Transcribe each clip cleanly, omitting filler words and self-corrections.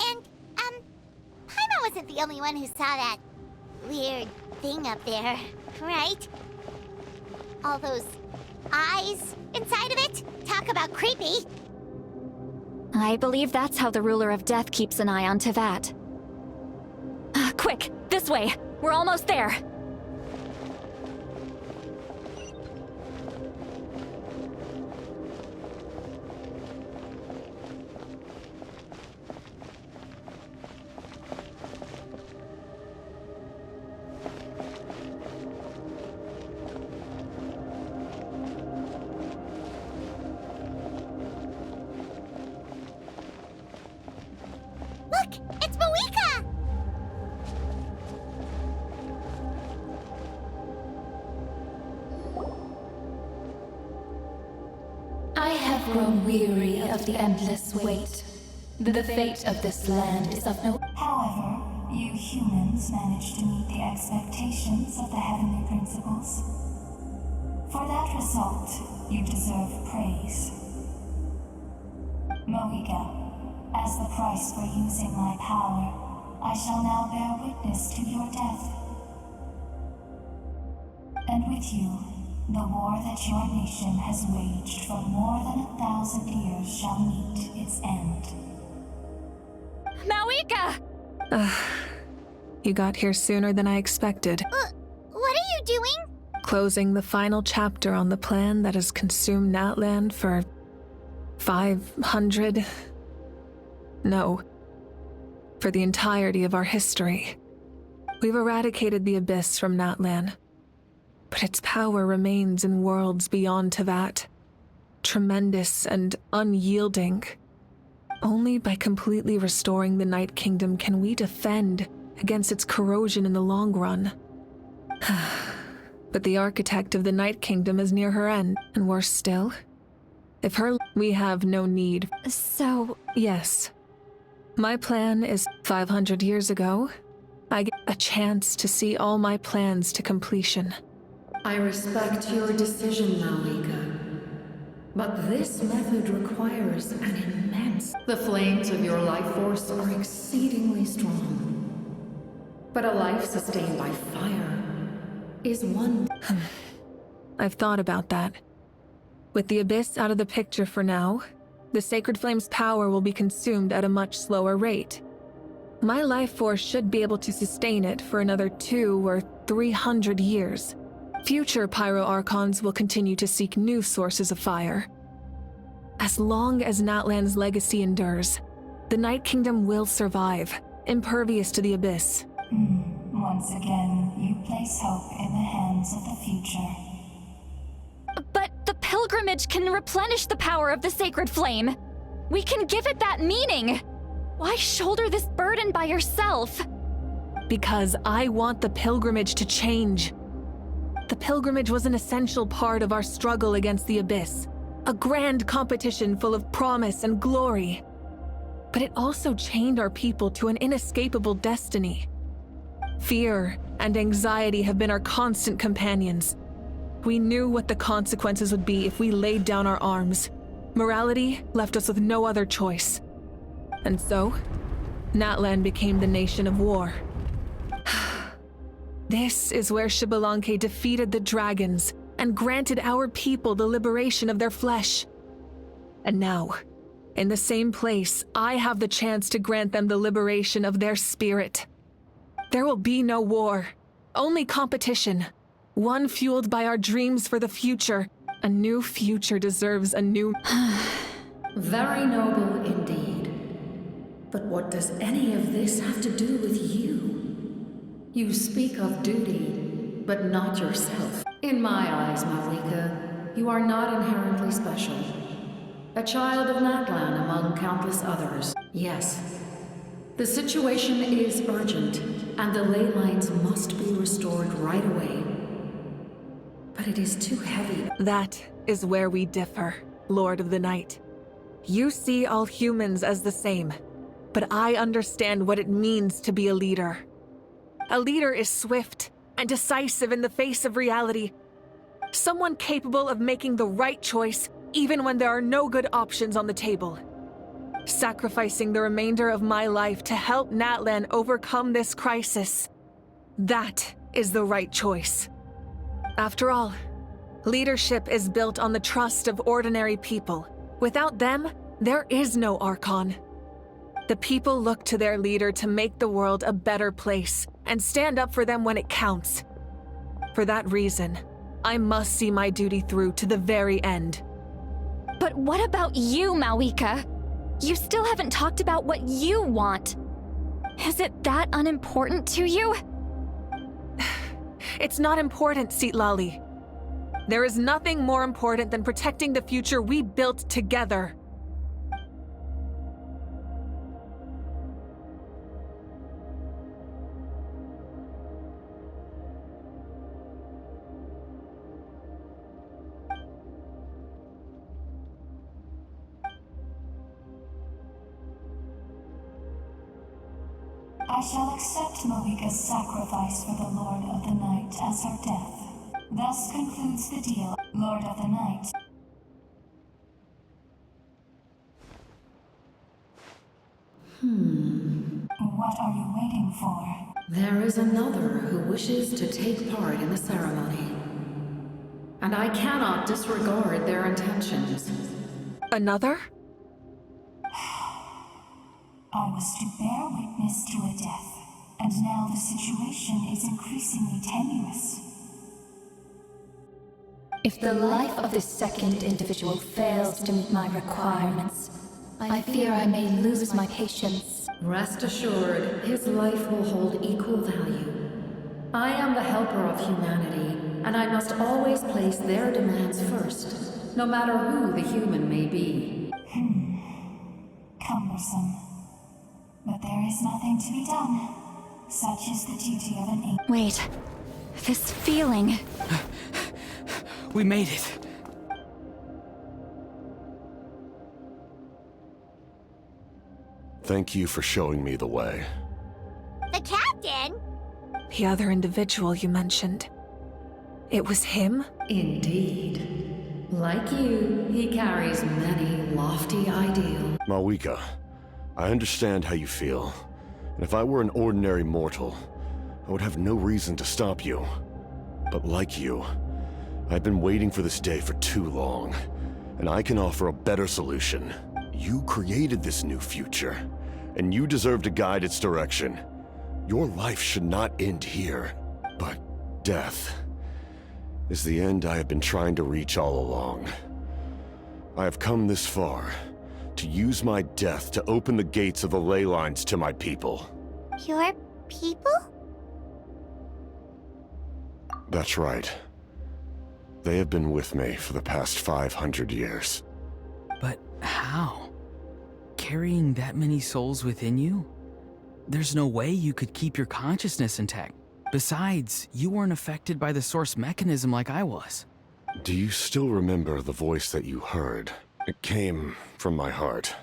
And, Paimon wasn't the only one who saw that weird thing up there, right? All those eyes inside of it? Talk about creepy! I believe that's how the ruler of death keeps an eye on Teyvat. Quick, this way! We're almost there! Look! It's Moeka! I have grown weary of the endless wait. The fate of this land is of no... However, you humans managed to meet the expectations of the heavenly principles. For that result, you deserve praise. Moeka, as the price for using my power, I shall now bear witness to your death. And with you, the war that your nation has waged for more than 1,000 years shall meet its end. Moeka! You got here sooner than I expected. What are you doing? Closing the final chapter on the plan that has consumed Natlan for 500... No. For the entirety of our history. We've eradicated the Abyss from Natlan. But its power remains in worlds beyond Teyvat. Tremendous and unyielding. Only by completely restoring the Night Kingdom can we defend against its corrosion in the long run. But the architect of the Night Kingdom is near her end, and worse still, if her we have no need. So... Yes. My plan is 500 years ago, I get a chance to see all my plans to completion. I respect your decision, Moeka. But this method requires an immense... The flames of your life force are exceedingly strong. But a life sustained by fire is one... I've thought about that. With the Abyss out of the picture for now, the Sacred Flame's power will be consumed at a much slower rate. My life force should be able to sustain it for another 200 or 300 years. Future Pyro Archons will continue to seek new sources of fire. As long as Natlan's legacy endures, the Night Kingdom will survive, impervious to the Abyss. Once again, you place hope in the hands of the future. But the pilgrimage can replenish the power of the Sacred Flame. We can give it that meaning. Why shoulder this burden by yourself? Because I want the pilgrimage to change. The pilgrimage was an essential part of our struggle against the Abyss, a grand competition full of promise and glory. But it also chained our people to an inescapable destiny. Fear and anxiety have been our constant companions. We knew what the consequences would be if we laid down our arms. Morality left us with no other choice. And so, Natlan became the nation of war. This is where Xbalanque defeated the dragons and granted our people the liberation of their flesh. And now, in the same place, I have the chance to grant them the liberation of their spirit. There will be no war, only competition. One fueled by our dreams for the future. A new future deserves a new... Very noble indeed. But what does any of this have to do with you? You speak of duty, but not yourself. In my eyes, Moeka, you are not inherently special. A child of Natlan among countless others. Yes, the situation is urgent, and the ley lines must be restored right away. But it is too heavy. That is where we differ, Lord of the Night. You see all humans as the same, but I understand what it means to be a leader. A leader is swift and decisive in the face of reality. Someone capable of making the right choice even when there are no good options on the table. sacrificing the remainder of my life to help Natlan overcome this crisis. That is the right choice. After all, leadership is built on the trust of ordinary people. Without them, there is no Archon. The people look to their leader to make the world a better place and stand up for them when it counts. For that reason, I must see my duty through to the very end. But what about you, Malika? You still haven't talked about what you want. Is it that unimportant to you? It's not important, Citlali. There is nothing more important than protecting the future we built together. I shall accept Malika's sacrifice for the Lord of the Night as her death. Thus concludes the deal, Lord of the Night. What are you waiting for? There is another who wishes to take part in the ceremony. And I cannot disregard their intentions. Another? I was to bear witness to a death, and now the situation is increasingly tenuous. If the life of this second individual fails to meet my requirements, I fear I may lose my patience. Rest assured, his life will hold equal value. I am the helper of humanity, and I must always place their demands first, no matter who the human may be. Cumbersome. But there is nothing to be done. Such is the duty of an angel. Wait, this feeling. We made it. Thank you for showing me the way. The captain? The other individual you mentioned. It was him? Indeed. Like you, he carries many lofty ideals. Malika, I understand how you feel. And if I were an ordinary mortal, I would have no reason to stop you. But like you, I've been waiting for this day for too long, and I can offer a better solution. You created this new future, and you deserve to guide its direction. Your life should not end here, but death is the end I have been trying to reach all along. I have come this far to use my death to open the gates of the ley lines to my people. Your people? That's right. They have been with me for the past 500 years. But how? Carrying that many souls within you? There's no way you could keep your consciousness intact. Besides, you weren't affected by the source mechanism like I was. Do you still remember the voice that you heard? It came from my heart.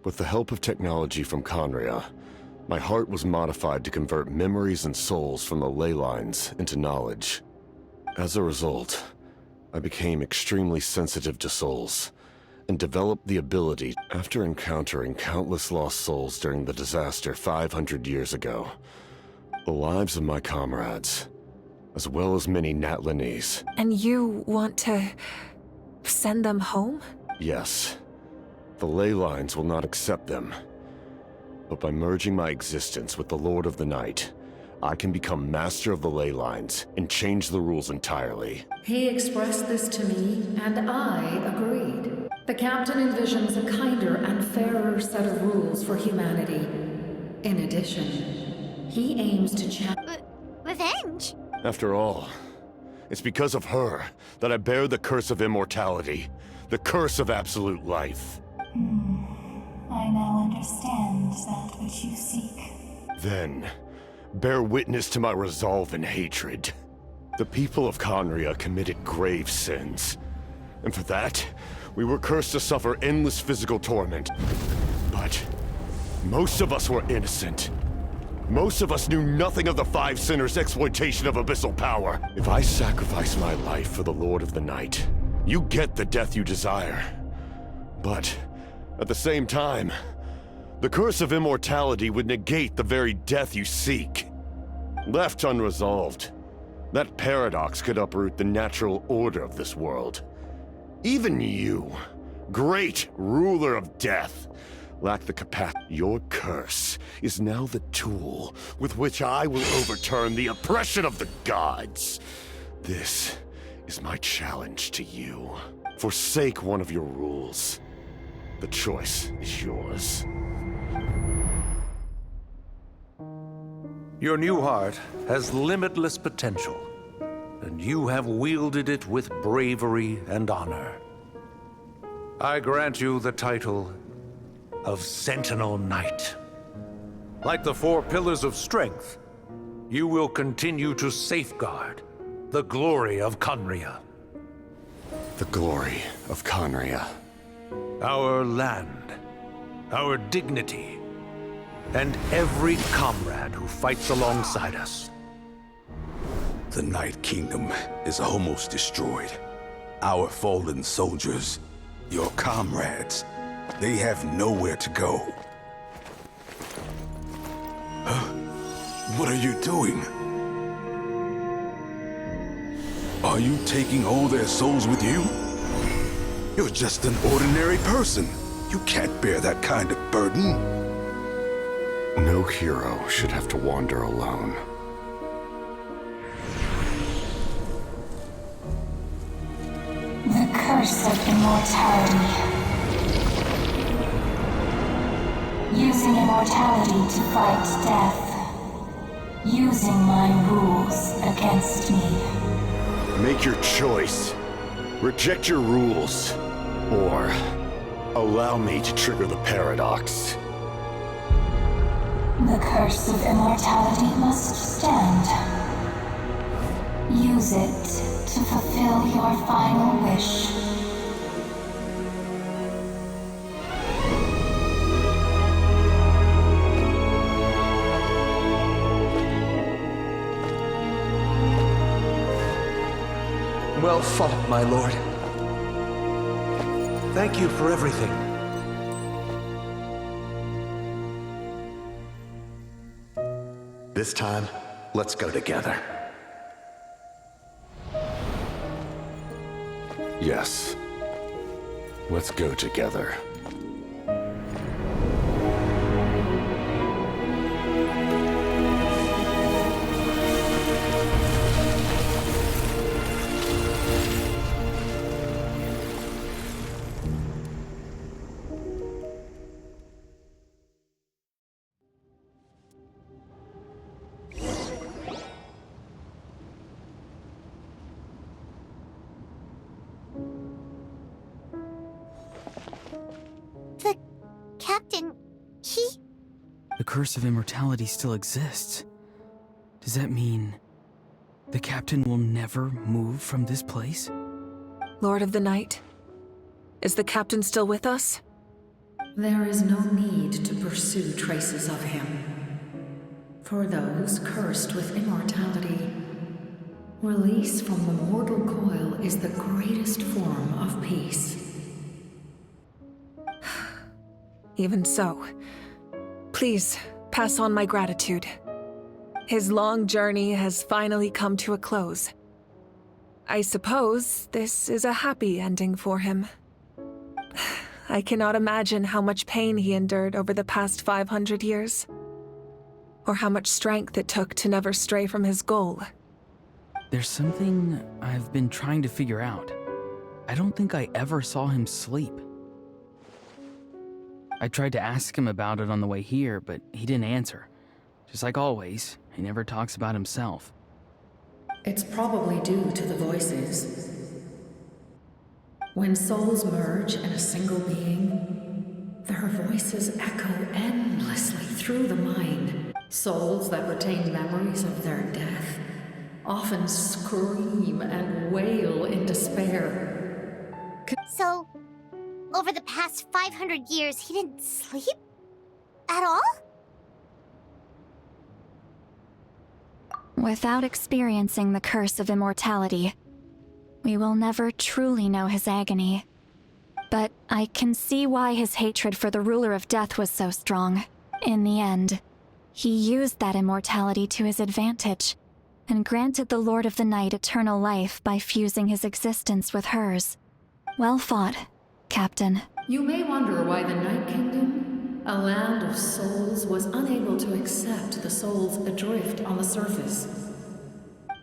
With the help of technology from Khaenri'ah, my heart was modified to convert memories and souls from the ley lines into knowledge. As a result, I became extremely sensitive to souls, and developed the ability, after encountering countless lost souls during the disaster 500 years ago, the lives of my comrades, as well as many Natlanese. And you want to send them home? Yes. The ley lines will not accept them. But by merging my existence with the Lord of the Night, I can become master of the ley lines and change the rules entirely. He expressed this to me, and I agreed. The captain envisions a kinder and fairer set of rules for humanity. In addition, he aims to Revenge? After all, it's because of her that I bear the curse of immortality, the curse of absolute life. I now understand that which you seek. Then, bear witness to my resolve and hatred. The people of Khaenri'ah committed grave sins, and for that, we were cursed to suffer endless physical torment. But most of us were innocent. Most of us knew nothing of the Five Sinners' exploitation of abyssal power. If I sacrifice my life for the Lord of the Night, you get the death you desire. But At the same time, the curse of immortality would negate the very death you seek. Left unresolved, that paradox could uproot the natural order of this world. Even you, great ruler of death, lack the capacity. Your curse is now the tool with which I will overturn the oppression of the gods. This is my challenge to you. Forsake one of your rules. The choice is yours. Your new heart has limitless potential, and you have wielded it with bravery and honor. I grant you the title of Sentinel Knight. Like the 4 pillars of strength, you will continue to safeguard the glory of Khaenri'ah. The glory of Khaenri'ah. Our land, our dignity, and every comrade who fights alongside us. The Night Kingdom is almost destroyed. Our fallen soldiers, your comrades, they have nowhere to go. Huh? What are you doing? Are you taking all their souls with you? You're just an ordinary person. You can't bear that kind of burden. No hero should have to wander alone. The curse of immortality. Using immortality to fight death. Using my rules against me. Make your choice. Reject your rules. Or allow me to trigger the paradox. The curse of immortality must stand. Use it to fulfill your final wish. Well fought, my lord. Thank you for everything. This time, let's go together. Yes. Let's go together. The captain, he... The curse of immortality still exists. Does that mean the captain will never move from this place? Lord of the Night, is the captain still with us? There is no need to pursue traces of him. For those cursed with immortality, release from the mortal coil is the greatest form of peace. Even so, please pass on my gratitude. His long journey has finally come to a close. I suppose this is a happy ending for him. I cannot imagine how much pain he endured over the past 500 years, or how much strength it took to never stray from his goal. There's something I've been trying to figure out. I don't think I ever saw him sleep. I tried to ask him about it on the way here, but he didn't answer. Just like always, he never talks about himself. It's probably due to the voices. When souls merge in a single being, their voices echo endlessly through the mind. Souls that retain memories of their death often scream and wail in despair. So, over the past 500 years, he didn't sleep? At all? Without experiencing the curse of immortality, we will never truly know his agony. But I can see why his hatred for the ruler of death was so strong. In the end, he used that immortality to his advantage, and granted the Lord of the Night eternal life by fusing his existence with hers. Well fought, Captain. You may wonder why the Night Kingdom, a land of souls, was unable to accept the souls adrift on the surface.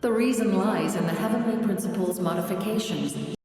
The reason lies in the Heavenly Principle's modifications.